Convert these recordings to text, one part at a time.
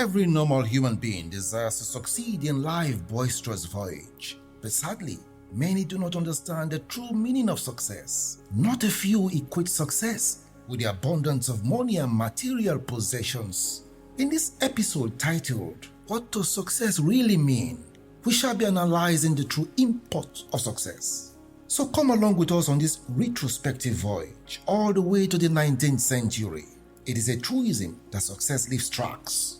Every normal human being desires to succeed in life's boisterous voyage. But sadly, many do not understand the true meaning of success. Not a few equate success with the abundance of money and material possessions. In this episode titled, "What does success really mean?" we shall be analyzing the true import of success. So come along with us on this retrospective voyage all the way to the 19th century. It is a truism that success leaves tracks.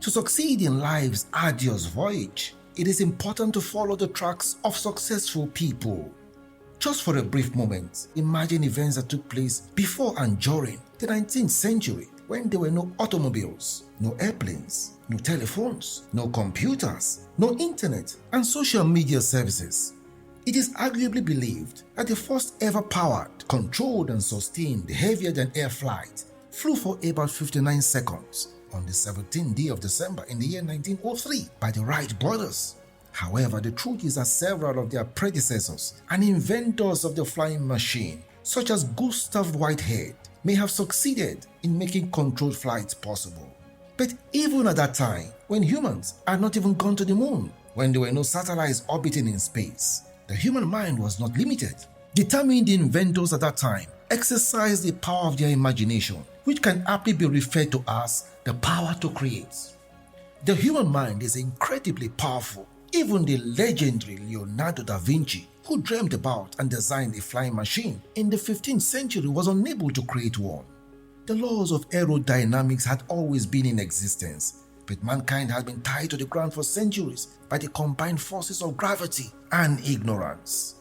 To succeed in life's arduous voyage, it is important to follow the tracks of successful people. Just for a brief moment, imagine events that took place before and during the 19th century when there were no automobiles, no airplanes, no telephones, no computers, no internet, and social media services. It is arguably believed that the first ever powered, controlled, and sustained heavier-than-air flight flew for about 59 seconds on the 17th day of December in the year 1903 by the Wright brothers. However, the truth is that several of their predecessors and inventors of the flying machine, such as Gustav Whitehead, may have succeeded in making controlled flights possible. But even at that time, when humans had not even gone to the moon, when there were no satellites orbiting in space, the human mind was not limited. Determined inventors at that time exercised the power of their imagination, which can aptly be referred to as the power to create. The human mind is incredibly powerful. Even the legendary Leonardo da Vinci, who dreamed about and designed a flying machine in the 15th century, was unable to create one. The laws of aerodynamics had always been in existence, but mankind had been tied to the ground for centuries by the combined forces of gravity and ignorance.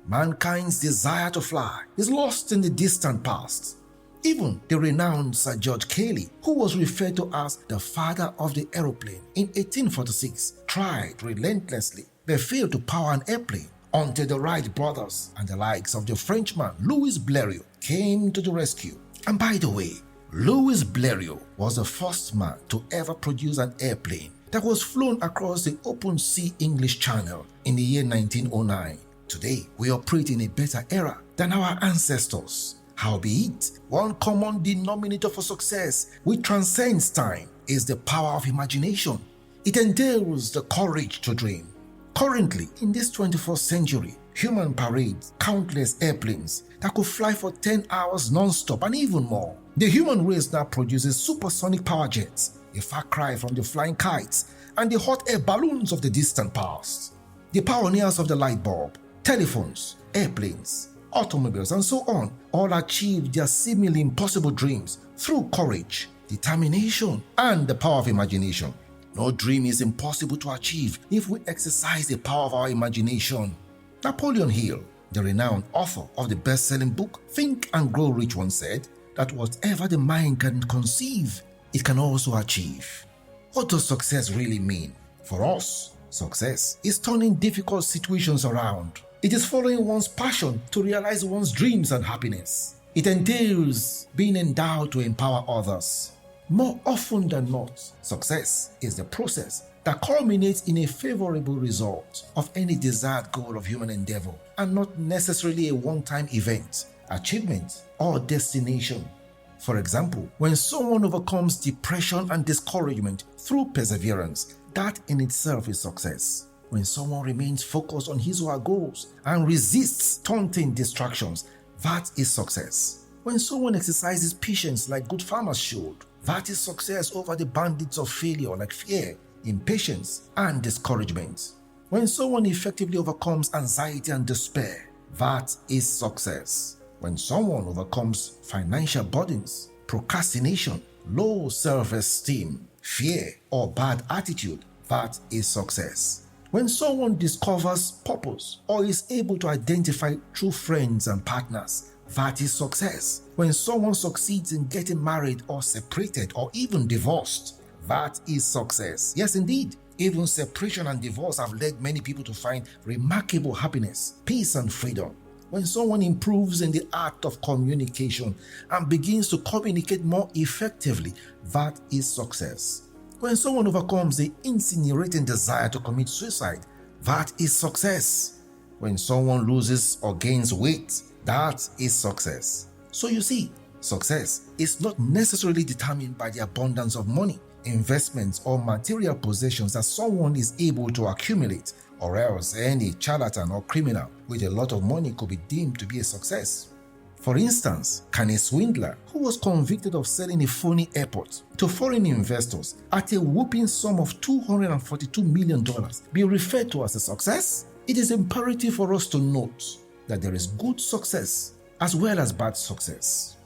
Mankind's desire to fly is lost in the distant past. Even the renowned Sir George Cayley, who was referred to as the father of the aeroplane in 1846, tried relentlessly but failed to power an airplane until the Wright brothers and the likes of the Frenchman Louis Blériot came to the rescue. And by the way, Louis Blériot was the first man to ever produce an airplane that was flown across the open sea English Channel in the year 1909. Today, we operate in a better era than our ancestors. Howbeit, one common denominator for success which transcends time is the power of imagination. It entails the courage to dream. Currently, in this 21st century, human parades countless airplanes that could fly for 10 hours non-stop and even more. The human race now produces supersonic power jets, a far cry from the flying kites and the hot air balloons of the distant past. The pioneers of the light bulb, telephones, airplanes, automobiles, and so on all achieved their seemingly impossible dreams through courage, determination, and the power of imagination. No dream is impossible to achieve if we exercise the power of our imagination. Napoleon Hill, the renowned author of the best-selling book Think and Grow Rich, once said that whatever the mind can conceive, it can also achieve. What does success really mean? For us, success is turning difficult situations around. It is following one's passion to realize one's dreams and happiness. It entails being endowed to empower others. More often than not, success is the process that culminates in a favorable result of any desired goal of human endeavor, and not necessarily a one-time event, achievement, or destination. For example, when someone overcomes depression and discouragement through perseverance, that in itself is success. When someone remains focused on his or her goals and resists taunting distractions, that is success. When someone exercises patience like good farmers should, that is success over the bandits of failure like fear, impatience, and discouragement. When someone effectively overcomes anxiety and despair, that is success. When someone overcomes financial burdens, procrastination, low self-esteem, fear, or bad attitude, that is success. When someone discovers purpose or is able to identify true friends and partners, that is success. When someone succeeds in getting married or separated or even divorced, that is success. Yes, indeed. Even separation and divorce have led many people to find remarkable happiness, peace, and freedom. When someone improves in the art of communication and begins to communicate more effectively, that is success. When someone overcomes the incinerating desire to commit suicide, that is success. When someone loses or gains weight, that is success. So you see, success is not necessarily determined by the abundance of money, investments, or material possessions that someone is able to accumulate, or else any charlatan or criminal with a lot of money could be deemed to be a success. For instance, can a swindler who was convicted of selling a phony airport to foreign investors at a whopping sum of $242 million be referred to as a success? It is imperative for us to note that there is good success as well as bad success.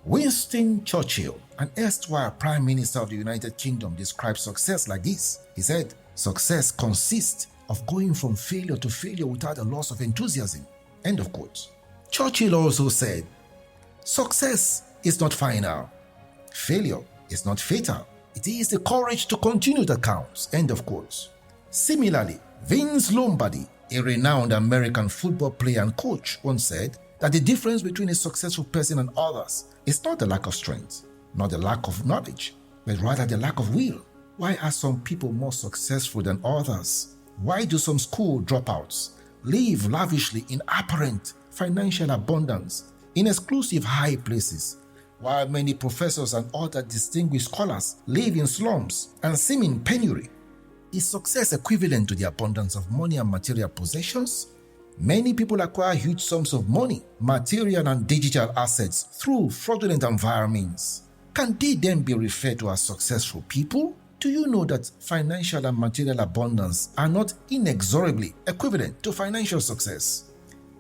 Winston Churchill, an erstwhile Prime Minister of the United Kingdom, described success like this. He said, "Success consists of going from failure to failure without a loss of enthusiasm." End of quote. Churchill also said, "Success is not final. Failure is not fatal. It is the courage to continue that counts." End of quote. Similarly, Vince Lombardi, a renowned American football player and coach, once said that the difference between a successful person and others is not the lack of strength, not the lack of knowledge, but rather the lack of will. Why are some people more successful than others? Why do some school dropouts live lavishly in apparent financial abundance in exclusive high places, while many professors and other distinguished scholars live in slums and seeming penury? Is success equivalent to the abundance of money and material possessions? Many people acquire huge sums of money, material and digital assets through fraudulent environments. Can they then be referred to as successful people? Do you know that financial and material abundance are not inexorably equivalent to financial success?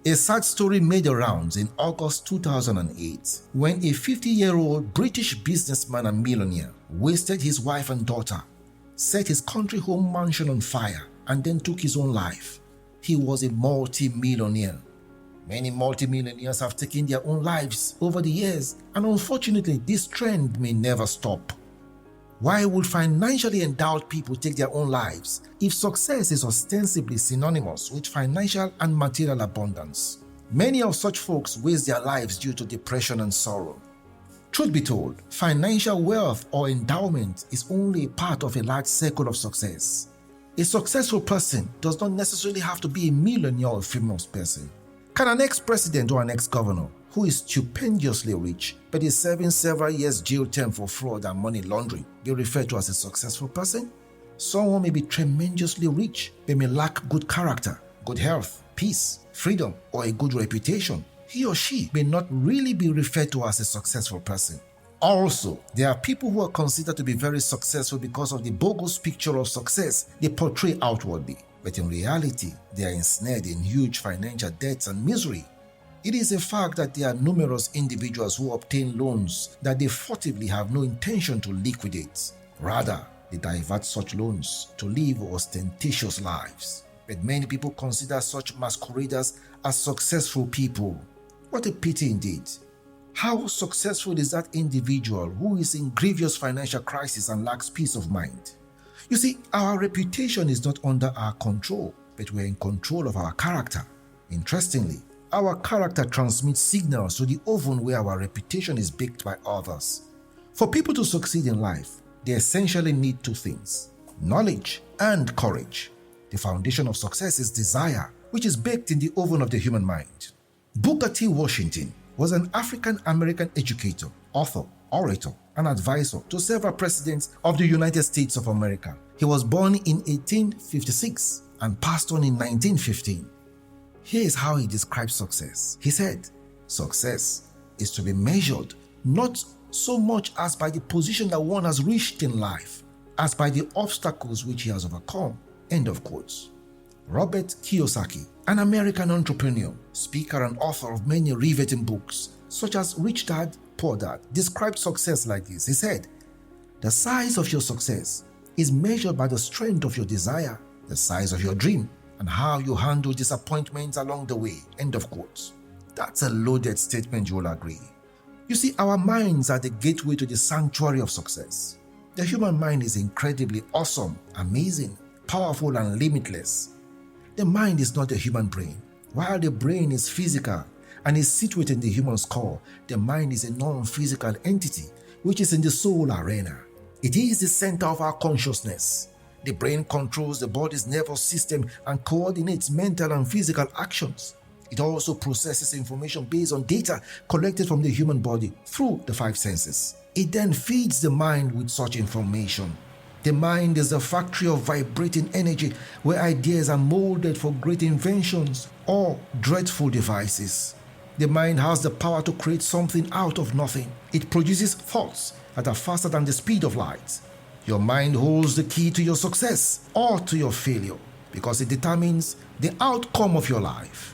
A sad story made the rounds in August 2008 when a 50-year-old British businessman and millionaire wasted his wife and daughter, set his country home mansion on fire, and then took his own life. He was a multi-millionaire. Many multi-millionaires have taken their own lives over the years, and unfortunately this trend may never stop. Why would financially endowed people take their own lives if success is ostensibly synonymous with financial and material abundance? Many of such folks waste their lives due to depression and sorrow. Truth be told, financial wealth or endowment is only a part of a large circle of success. A successful person does not necessarily have to be a millionaire or a famous person. Can an ex-president or an ex-governor who is stupendously rich but is serving several years jail term for fraud and money laundering be referred to as a successful person? Someone may be tremendously rich but may lack good character, good health, peace, freedom, or a good reputation. He or she may not really be referred to as a successful person. Also, there are people who are considered to be very successful because of the bogus picture of success they portray outwardly, but in reality, they are ensnared in huge financial debts and misery. It is a fact that there are numerous individuals who obtain loans that they furtively have no intention to liquidate. Rather, they divert such loans to live ostentatious lives. But many people consider such masqueraders as successful people. What a pity indeed. How successful is that individual who is in grievous financial crisis and lacks peace of mind? You see, our reputation is not under our control, but we're in control of our character. Interestingly, our character transmits signals to the oven where our reputation is baked by others. For people to succeed in life, they essentially need two things: knowledge and courage. The foundation of success is desire, which is baked in the oven of the human mind. Booker T. Washington was an African-American educator, author, orator, and advisor to several presidents of the United States of America. He was born in 1856 and passed on in 1915. Here is how he describes success. He said, "Success is to be measured not so much as by the position that one has reached in life, as by the obstacles which he has overcome." End of quotes. Robert Kiyosaki, an American entrepreneur, speaker, and author of many riveting books, such as Rich Dad, Poor Dad, described success like this. He said, "The size of your success is measured by the strength of your desire, the size of your dream, and how you handle disappointments along the way." End of quotes. That's a loaded statement, you will agree. You see, our minds are the gateway to the sanctuary of success. The human mind is incredibly awesome, amazing, powerful, and limitless. The mind is not the human brain. While the brain is physical and is situated in the human skull, the mind is a non-physical entity which is in the soul arena. It is the center of our consciousness. The brain controls the body's nervous system and coordinates mental and physical actions. It also processes information based on data collected from the human body through the five senses. It then feeds the mind with such information. The mind is a factory of vibrating energy where ideas are molded for great inventions or dreadful devices. The mind has the power to create something out of nothing. It produces thoughts that are faster than the speed of light. Your mind holds the key to your success or to your failure because it determines the outcome of your life.